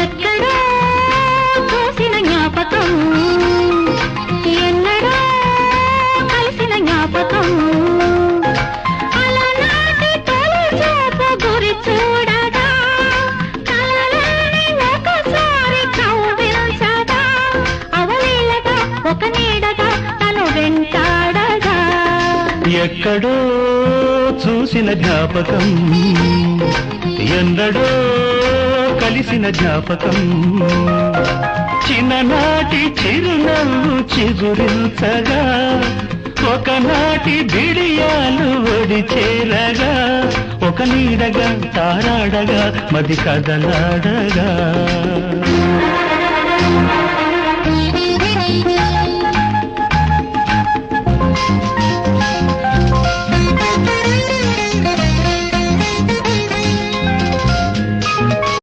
ఎక్కడో చూసిన జ్ఞాపకం, ఎన్నడో కలిసిన జ్ఞాపకం, అలనాటి తొలి చూపు గురి చూడగా, కలలని ఒకసారి కవ్వించగా, అవలీలగా ఒక నీడగా తను వెంటాడగా. ఎక్కడో చూసిన జ్ఞాపకం, ఎన్నడో కలిసిన జ్ఞాపకం, చిన్ననాటి చిరునవ్వు చిగురించగా, ఒకనాటి బిడియాలు ఒడి చేరగా, ఒక నీడగా తారాడగా మది కదలాడగా.